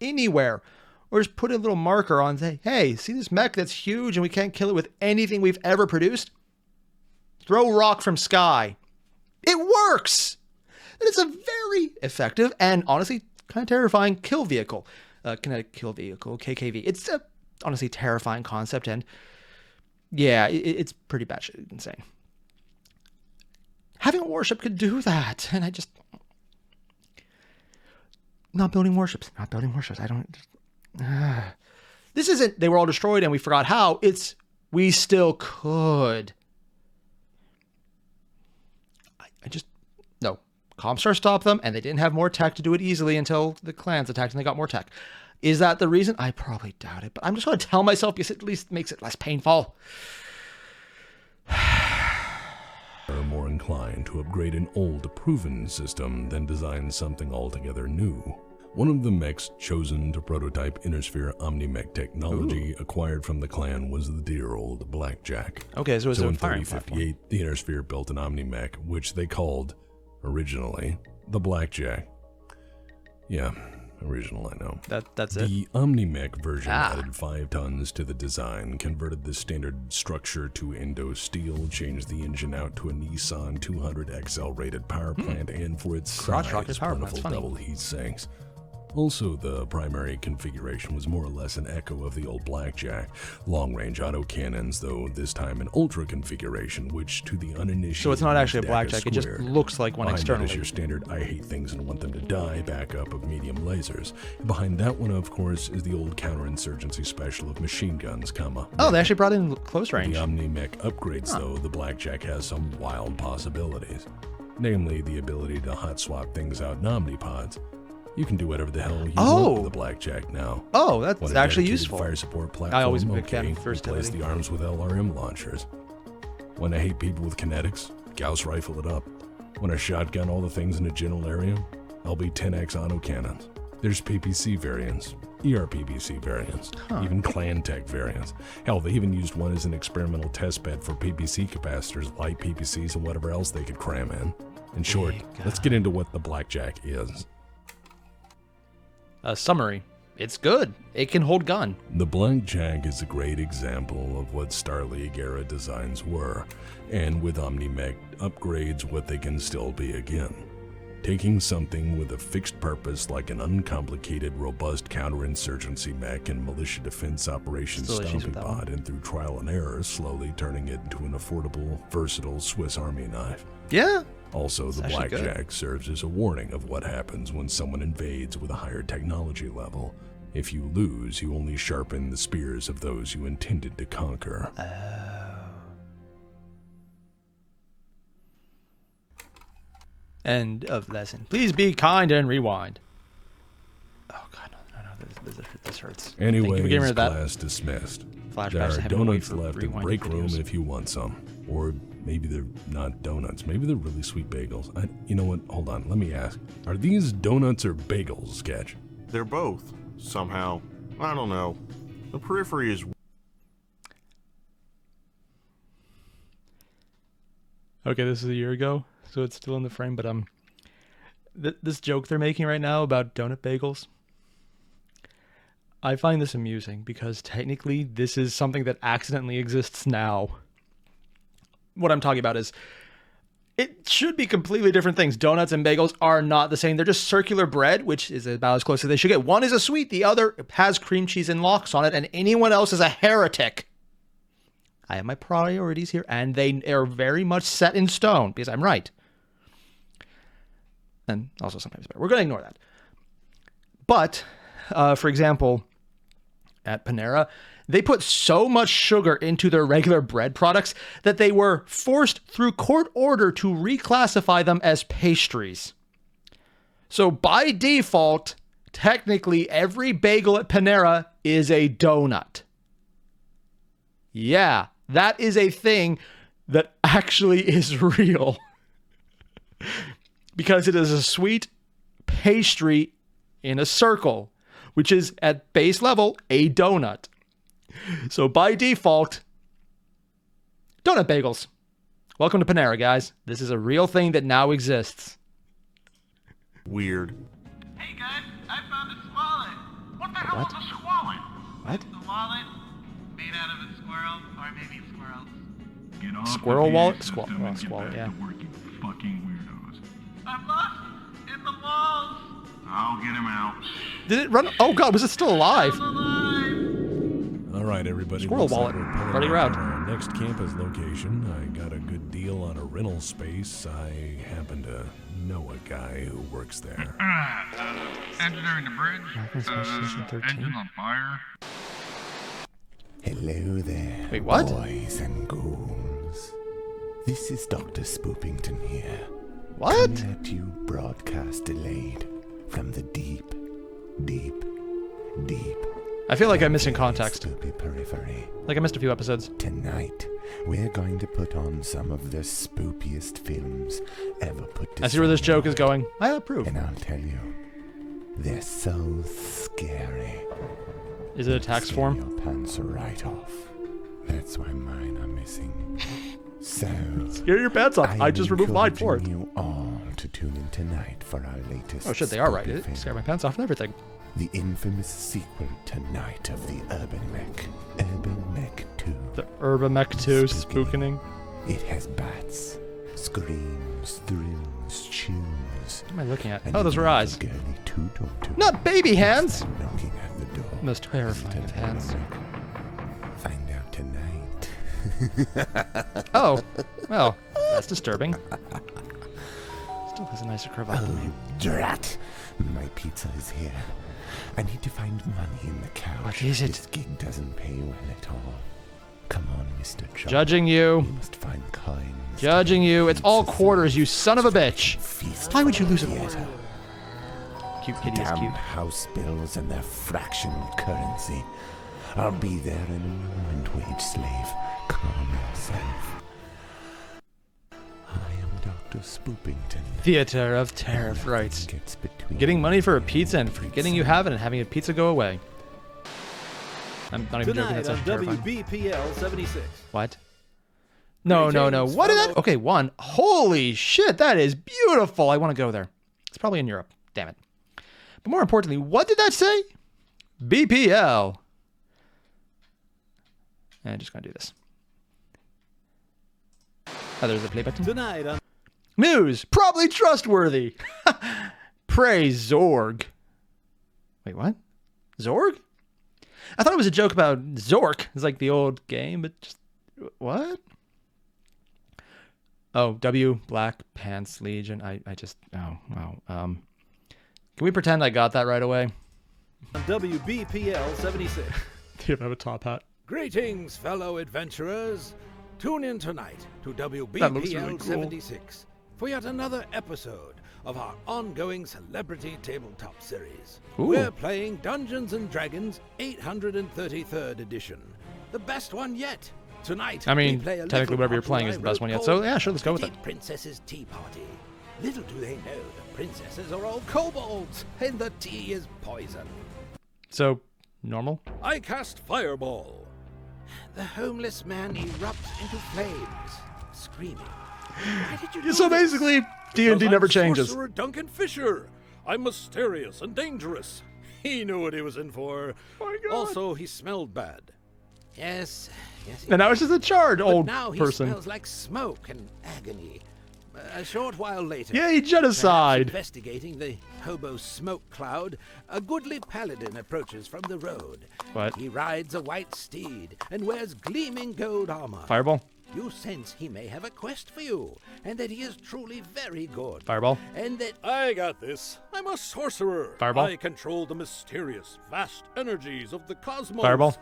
anywhere. Or just put a little marker on and say, hey, see this mech that's huge and we can't kill it with anything we've ever produced? Throw rock from sky. It works! It is a very effective and honestly kind of terrifying kill vehicle. Kinetic kill vehicle, KKV. It's a honestly terrifying concept, and yeah, it's pretty batshit insane. Having a warship could do that, and not building warships. I don't. This isn't they were all destroyed and we forgot how. It's we still could. No. Comstar stopped them, and they didn't have more tech to do it easily until the clans attacked and they got more tech. Is that the reason? I probably doubt it, but I'm just going to tell myself because it at least makes it less painful. Are more inclined to upgrade an old, proven system than design something altogether new. One of the mechs chosen to prototype Innersphere Omni-Mech technology acquired from the clan was the dear old Blackjack. Okay, so it's in a firing 3058, the Innersphere built an Omni-Mech, which they called, originally, the Blackjack. Yeah, original, I know. That's it. The Omni-Mech version added 5 tons to the design, converted the standard structure to Indo steel, changed the engine out to a Nissan 200XL rated power plant, and for its size, plentiful double heat sinks. Also, the primary configuration was more or less an echo of the old Blackjack. Long-range autocannons, though this time an ultra configuration, which to the uninitiated... So it's not actually a Blackjack, it just looks like one externally. Behind that is your standard I hate things and want them to die backup of medium lasers. And behind that one, of course, is the old counterinsurgency special of machine guns, Oh, they actually brought in close range. The Omni-Mech upgrades, though, the Blackjack has some wild possibilities. Namely, the ability to hot swap things out in Omnipods. You can do whatever the hell you want with the Blackjack now. Oh, that's actually useful. Fire support platform, I always pick that first. Replace the arms with LRM launchers. When I hate people with kinetics, Gauss rifle it up. When I shotgun all the things in a general area, LB 10X autocannons. There's PPC variants, ERPPC variants, even Clan Tech variants. Hell, they even used one as an experimental test bed for PPC capacitors, light PPCs, and whatever else they could cram in. In short, let's get into what the Blackjack is. A summary. It's good. It can hold gun. The Blackjack is a great example of what Star League era designs were, and with Omni-Mech upgrades what they can still be again. Taking something with a fixed purpose like an uncomplicated, robust counterinsurgency mech and militia defense operations stomping pod, and through trial and error, slowly turning it into an affordable, versatile Swiss Army knife. Yeah. Also, the Blackjack serves as a warning of what happens when someone invades with a higher technology level. If you lose, you only sharpen the spears of those you intended to conquer. End of lesson. Please be kind and rewind. Oh god, no, this hurts. Anyway, class dismissed. There are donuts left in the break room if you want some. Or maybe they're not donuts. Maybe they're really sweet bagels. You know what? Hold on. Let me ask. Are these donuts or bagels, Sketch? They're both, somehow. I don't know. The periphery is... Okay, this is a year ago, so it's still in the frame, but this joke they're making right now about donut bagels, I find this amusing because technically this is something that accidentally exists now. What I'm talking about is It should be completely different things. Donuts and bagels are not the same. They're just circular bread, which is about as close as they should get. One is a sweet, the other has cream cheese and lox on it, and anyone else is a heretic. I have my priorities here, and they are very much set in stone, because I'm right. And also sometimes better. We're going to ignore that. But, for example, at Panera, they put so much sugar into their regular bread products that they were forced through court order to reclassify them as pastries. So by default, technically every bagel at Panera is a donut. Yeah, that is a thing that actually is real. Because it is a sweet pastry in a circle, which is at base level a donut. So by default, donut bagels. Welcome to Panera, guys. This is a real thing that now exists. Weird. Hey guys, I found a swallet. What the hell is a swallet? What? It's a wallet made out of a squirrel, or maybe squirrels. Get off Squirrel of the wallet? AI Squirrel system and get wallet, back yeah. to work, you fucking weirdos. I'm lost in the walls. I'll get him out. Did it run? Oh god, was it still alive? I'm alive. All right, everybody. Squirrel looks like wallet. we're pulling Running up around. at our next campus location. I got a good deal on a rental space. I happen to know a guy who works there. Engineering the bridge. Station 13. Engine on fire. Hello there, Wait, what? boys and ghouls. This is Dr. Spoopington here. What? Coming at you broadcast delayed from the deep, deep, deep. I feel like I'm missing context. Spoopy periphery. Like I missed a few episodes. Tonight, we're going to put on some of the spookiest films ever put to I see where this cinema. joke is going. I approve. And I'll tell you, they're so scary. Is it a tax Scare form? Your pants right off. That's why mine are missing. So, Scare your pants off. I just removed mine for it. encouraging you all to tune in tonight for our latest Oh shit, they are right. spooky It film. scare my pants off and everything. The infamous sequel tonight of the Urban Mech. Urban Mech 2. The Urbamech 2 Spooky. spookening. It has bats, screams, thrills, tunes. What am I looking at? and Oh, those even were a eyes. girly to talk to. Not baby hands! Knocking at the door. Most terrifying of hands. Find out tonight. Oh, well, that's disturbing. Still has a nicer cravat than me. Drat! My pizza is here. I need to find money in the couch. What is it? This gig doesn't pay well at all. Come on, Mr. Chuck. Judging you. We must find coins. Judging you. It's all Pizza quarters, you son of a bitch. Feast Why would you for lose a theater. quarter? Cute kitty is Damn cute. house bills and their fractional currency. I'll be there in a moment, wage slave. Calm yourself. I am Dr. Spoopington. Theater of Terror, right. Gets between Getting money for a pizza and forgetting you have it and having a pizza go away. I'm not even joking, Tonight that's on actually terrifying. WBPL 76. What? No. Greetings, What did that? fellow- Okay, one. Holy shit, that is beautiful. I want to go there. It's probably in Europe. Damn it. But more importantly, what did that say? BPL. And I'm just going to do this. Oh, there's the play button. Tonight on News. Probably trustworthy. Praise Zorg. Wait, what? Zorg? I thought it was a joke about Zork. It's like the old game, but just... What? Oh, W, Black Pants Legion. I just... Oh, wow. Can we pretend I got that right away? WBPL 76. Do you have a top hat? Greetings, fellow adventurers. Tune in tonight to That looks WBPL really cool. 76 for yet another episode of our ongoing celebrity tabletop series. Ooh. We're playing Dungeons and Dragons 833rd edition, the best one yet. Tonight, I mean, we play a technically little whatever you're module playing I is the best wrote one yet. called So yeah, sure, let's go with it. Petite Princess's Tea Party. Little do they know the princesses are all kobolds, and the tea is poison. So, normal? I cast Fireball. The homeless man erupts into flames, screaming. Why did you do So this? basically, D&D Because never I'm changes. Sorcerer Duncan Fisher. I'm mysterious and dangerous. He knew what he was in for. my God. Also, he smelled bad. Yes, he And now it's just a charred but old now he person. smells like smoke and agony. A short while later, Yay, genocide! perhaps investigating the hobo smoke cloud, a goodly paladin approaches from the road. What? He rides a white steed and wears gleaming gold armor. Fireball? You sense he may have a quest for you, and that he is truly very good. Fireball? And that I got this. I'm a sorcerer. Fireball? I control the mysterious, vast energies of the cosmos. Fireball?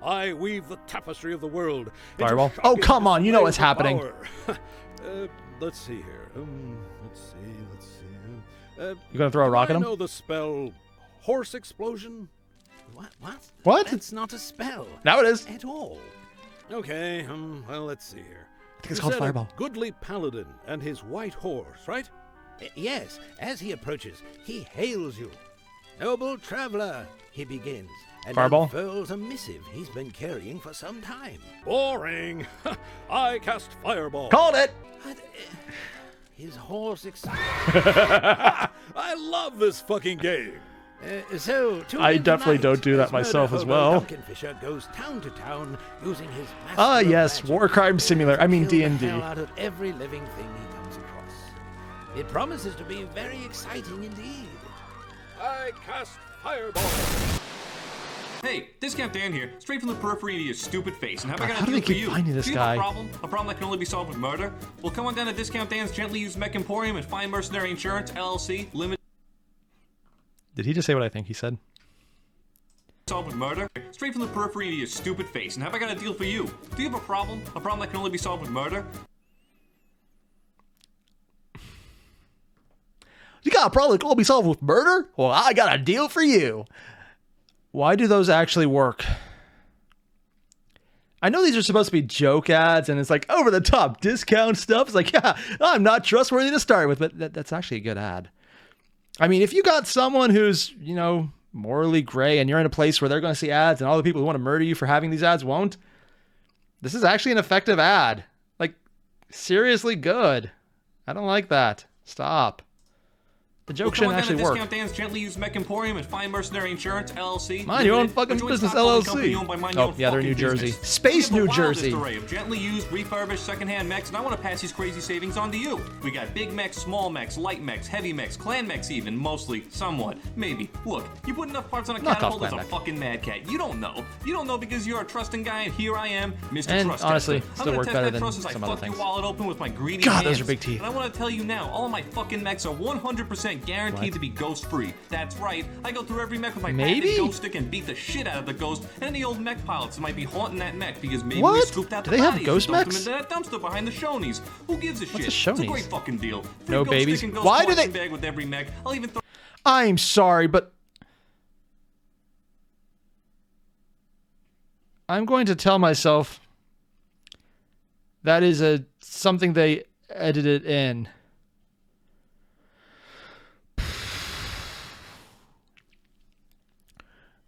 I weave the tapestry of the world. into Fireball? shocking Oh, come on, you know what's displays of happening. power. Let's see here. Let's see. You gonna throw a rock at him? I know the spell Horse Explosion. what? What? That's not a spell. Now it is. At all. Okay, well, let's see here. I think it's You called said Fireball. A goodly paladin and his white horse, right? Yes, as he approaches, he hails you. Noble traveler, he begins, and Fireball? unfurls a missive he's been carrying for some time. Boring. I cast Fireball. Called it! But, his horse I love this fucking game. So, to I live definitely tonight, don't do that as myself murder as hobo well. Duncan Fisher goes town to town using his Ah, master of yes, magic War Crime Simulator. I mean to kill the D&D. hell out of every living thing he comes across. It promises to be very exciting indeed. I cast Fireball. Hey, Discount Dan here, straight from the periphery to your stupid face. And have I got How a do deal they for keep you? finding this Do you have guy? a problem? A problem that can only be solved with murder? Well, come on down to Discount Dan's gently used mech emporium and find Mercenary Insurance, LLC, limited. Did he just say what I think he said? Solved with murder? Straight from the periphery to your stupid face. And have I got a deal for you? Do you have a problem? A problem that can only be solved with murder? You got a problem that can all be solved with murder? Well, I got a deal for you. Why do those actually work? I know these are supposed to be joke ads, and it's like over the top discount stuff. It's like, yeah, I'm not trustworthy to start with, but that's actually a good ad. I mean, if you got someone who's, you know, morally gray and you're in a place where they're going to see ads and all the people who want to murder you for having these ads won't, this is actually an effective ad. Like, seriously good. I don't like that. Stop. The joke shouldn't actually work. Discount Dan's gently used mech emporium and find Mercenary Insurance, LLC. Mind your own limited, fucking a joint business, stockholding LLC. company owned by Mind Your Oh, Own yeah, they're in New Fucking Jersey. Business. Space We have New the wildest Jersey. array of gently used, refurbished, secondhand mechs, and I want to pass these crazy savings on to you. We got big mechs, small mechs, light mechs, heavy mechs, clan mechs even, mostly, somewhat, maybe. Look, you put enough parts on a Knock off catapult, clan there's a mech. fucking mad cat. You don't know. You don't know because you're a trusting guy, and here I am, Mr. And Trust honestly, Tester. still I'm gonna work test better that than trust as I some other fuck your things. wallet open with my greedy God, hands. those are big teeth. And I want to tell you now, all of my fucking mechs are 100% guaranteed to be ghost-free. That's right. I go through every mech with my Maybe? patented ghost stick and beat the shit out of the ghost and any old mech pilots that might be haunting that mech because maybe we What? scooped out Do the they have bodies ghost and dumped mechs? them into that dumpster behind the Shonies. Who gives a shit? a It's a Shonies? great fucking deal. Free No ghost babies? stick and ghost Why do collection they- bag with every mech. I'll even throw I'm sorry, but I'm going to tell myself that is something they edited in.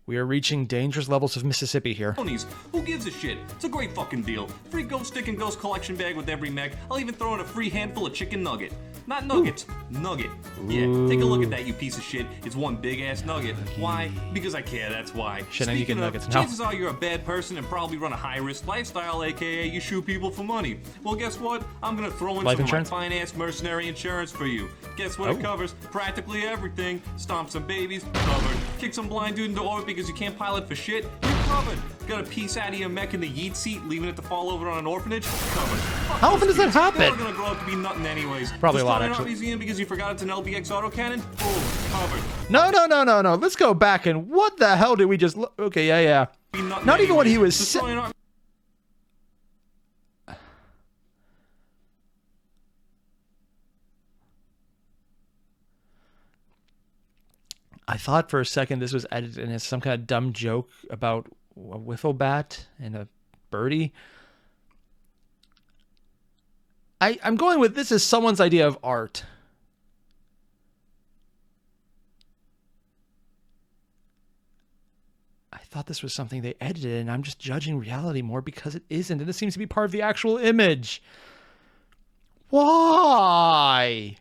We are reaching dangerous levels of Mississippi here. Shonies. Who gives a shit? It's a great fucking deal. Free ghost stick and ghost collection bag with every mech. I'll even throw in a free handful of chicken nugget. Not nuggets, nugget. Yeah, take a look at that, you piece of shit. It's one big ass nugget. Why? Because I care, that's why. Shit, I need to get Speaking of, nuggets now. chances are you're a bad person and probably run a high-risk lifestyle, aka you shoot people for money. Well, guess what? I'm gonna throw in Life some insurance? of my fine-ass mercenary insurance for you. Guess what Oh. it covers? Practically everything. Stomp some babies, covered. Kick some blind dude into orbit because you can't pilot for shit, you're covered. Got a piece out of your mech in the yeet seat, leaving it to fall over on an orphanage, covered. Fuck How those often does that kids. They're happen? all gonna grow up to be nothing anyways. Probably a lot, Destroy an art actually. museum because you forgot it's an LBX autocannon? Boom, covered. No. Let's go back and what the hell did we just look? Okay, yeah. Be nothing Not even when he anyways. was Destroy an art- I thought for a second this was edited in as some kind of dumb joke about a wiffle bat and a birdie. I'm going with this is someone's idea of art. I thought this was something they edited, and I'm just judging reality more because it isn't, and this seems to be part of the actual image. Why?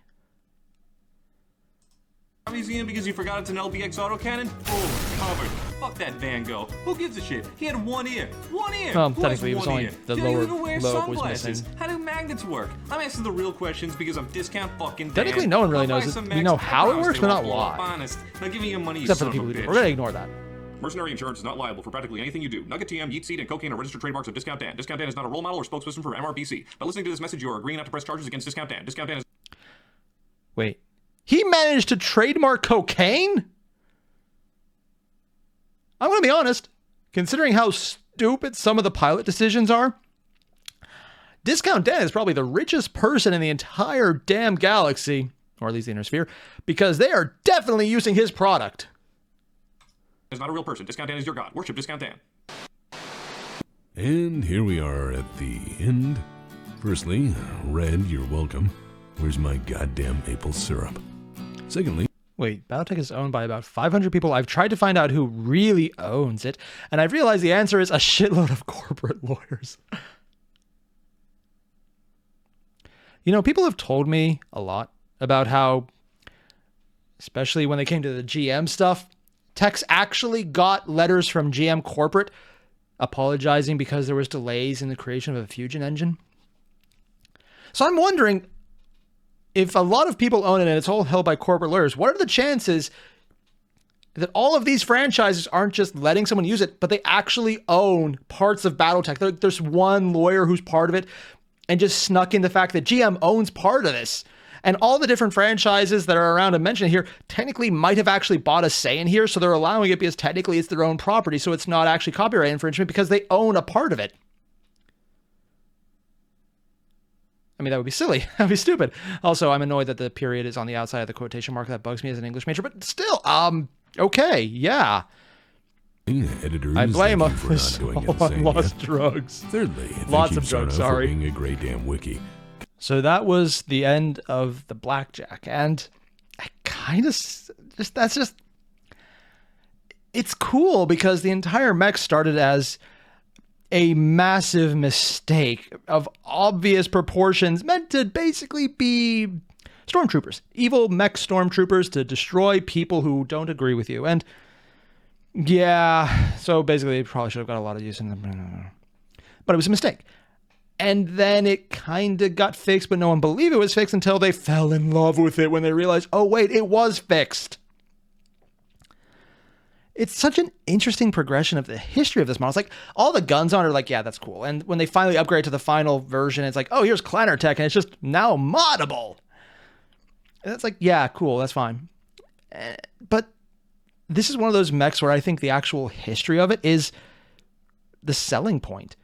museum because you forgot it's an LBX autocannon? Boom, covered. Fuck that Van Gogh. Who gives a shit? He had one ear. One ear. Well, Who has technically, it was one only ear? the He doesn't lower even wear lobe was sunglasses. missing. How do magnets work? I'm asking the real questions because I'm discount fucking Technically, Dan. no one really I'll buy knows it. some We Macs. know I how it promise works, they but won't not blow up, why. honest. Not giving you money, you Except for son the people of who a do. bitch. We're gonna ignore that. Mercenary insurance is not liable for practically anything you do. Nugget TM, Yeet Seed, and cocaine are registered trademarks of Discount Dan. Discount Dan is not a role model or spokesperson for MRBC. By listening to this message, you are agreeing not to press charges against Discount Dan. Discount Dan is... Wait. He managed to trademark cocaine? I'm going to be honest. Considering how stupid some of the pilot decisions are, Discount Dan is probably the richest person in the entire damn galaxy, or at least the inner sphere, because they are definitely using his product. Is not a real person. Discount Dan is your god. Worship Discount Dan. And here we are at the end. Firstly, Red, you're welcome. Where's my goddamn maple syrup? Secondly, Wait, Battletech is owned by about 500 people. I've tried to find out who really owns it, and I've realized the answer is a shitload of corporate lawyers. You know, people have told me a lot about how, especially when they came to the GM stuff, TEX actually got letters from GM corporate apologizing because there was delays in the creation of a Fusion engine. So I'm wondering, if a lot of people own it and it's all held by corporate lawyers, what are the chances that all of these franchises aren't just letting someone use it, but they actually own parts of Battletech? There's one lawyer who's part of it and just snuck in the fact that GM owns part of this. And all the different franchises that are around and mentioned here technically might have actually bought a say in here, so they're allowing it because technically it's their own property, so it's not actually copyright infringement because they own a part of it. I mean, that would be silly. That'd be stupid. Also, I'm annoyed that the period is on the outside of the quotation mark. That bugs me as an English major, but still, okay, yeah. editors, I blame thank you us for not going on insane lost yet. drugs. Thirdly, thank Lots you, of drugs, Sona, sorry. for being a great damn wiki. So that was the end of the Blackjack, and I kind of it's cool because the entire mech started as a massive mistake of obvious proportions meant to basically be stormtroopers, evil mech stormtroopers to destroy people who don't agree with you. And yeah, so basically it probably should have got a lot of use in them, but it was a mistake. And then it kind of got fixed, but no one believed it was fixed until they fell in love with it when they realized, oh wait, it was fixed. It's such an interesting progression of the history of this model. It's like all the guns on it are like, yeah, that's cool. And when they finally upgrade to the final version, it's like, oh, here's Clanner Tech, and it's just now moddable. And it's like, yeah, cool, that's fine. But this is one of those mechs where I think the actual history of it is the selling point.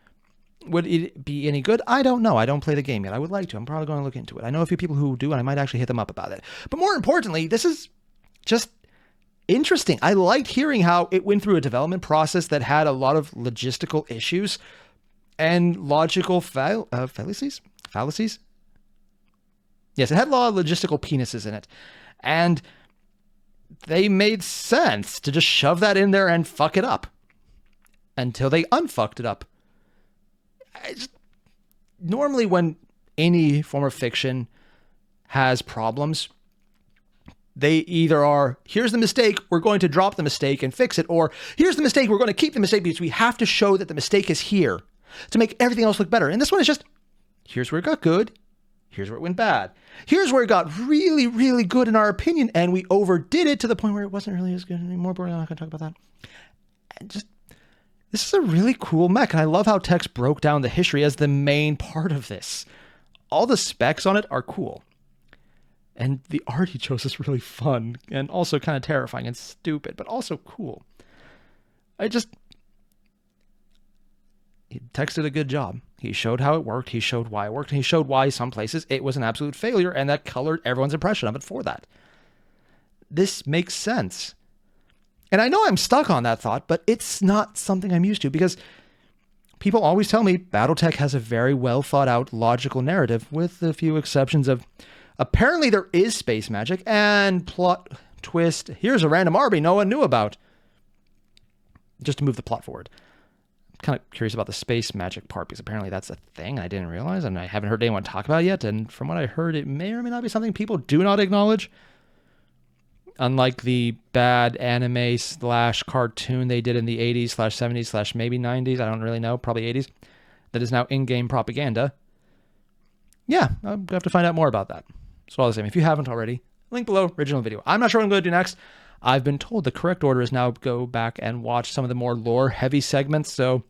Would it be any good? I don't know. I don't play the game yet. I would like to. I'm probably going to look into it. I know a few people who do, and I might actually hit them up about it. But more importantly, this is just interesting. I liked hearing how it went through a development process that had a lot of logistical issues and logical fallacies. Yes, it had a lot of logistical penises in it. And they made sense to just shove that in there and fuck it up until they unfucked it up. Normally when any form of fiction has problems, they either are, here's the mistake, we're going to drop the mistake and fix it, or here's the mistake, we're going to keep the mistake because we have to show that the mistake is here to make everything else look better. And this one is just, here's where it got good, here's where it went bad. Here's where it got really, really good in our opinion, and we overdid it to the point where it wasn't really as good anymore, but we're not going to talk about that. And just, this is a really cool mech, and I love how TEX broke down the history as the main part of this. All the specs on it are cool. And the art he chose is really fun, and also kind of terrifying and stupid, but also cool. TEX did a good job. He showed how it worked, he showed why it worked, and he showed why some places it was an absolute failure, and that colored everyone's impression of it for that. This makes sense. And I know I'm stuck on that thought, but it's not something I'm used to because people always tell me Battletech has a very well thought out logical narrative with a few exceptions of apparently there is space magic and plot twist. Here's a random Arby no one knew about. Just to move the plot forward. I'm kind of curious about the space magic part because apparently that's a thing I didn't realize and I haven't heard anyone talk about it yet. And from what I heard, it may or may not be something people do not acknowledge. unlike the bad anime / cartoon they did in the 80s / 70s / maybe 90s, I don't really know, probably 80s, that is now in-game propaganda. Yeah, I'll have to find out more about that. So all the same, if you haven't already, link below, original video. I'm not sure what I'm going to do next. I've been told the correct order is now go back and watch some of the more lore-heavy segments, so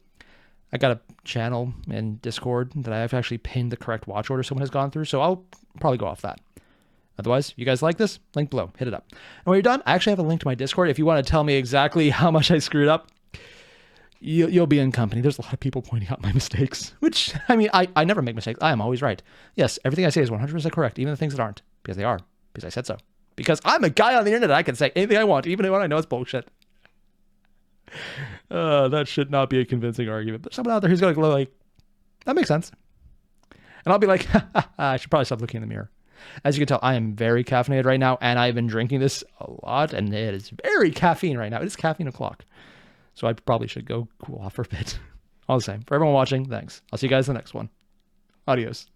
I got a channel in Discord that I've actually pinned the correct watch order someone has gone through, so I'll probably go off that. Otherwise, you guys like this? Link below. Hit it up. And when you're done, I actually have a link to my Discord. If you want to tell me exactly how much I screwed up, you'll be in company. There's a lot of people pointing out my mistakes, which, I mean, I never make mistakes. I am always right. Yes, everything I say is 100% correct, even the things that aren't, because they are, because I said so. Because I'm a guy on the internet. I can say anything I want, even when I know it's bullshit. That should not be a convincing argument. But someone out there who's going to go like, that makes sense. And I'll be like, I should probably stop looking in the mirror. As you can tell, I am very caffeinated right now, and I've been drinking this a lot, and it is very caffeine right now. It is caffeine o'clock. So I probably should go cool off for a bit. All the same, for everyone watching, thanks. I'll see you guys in the next one. Adios.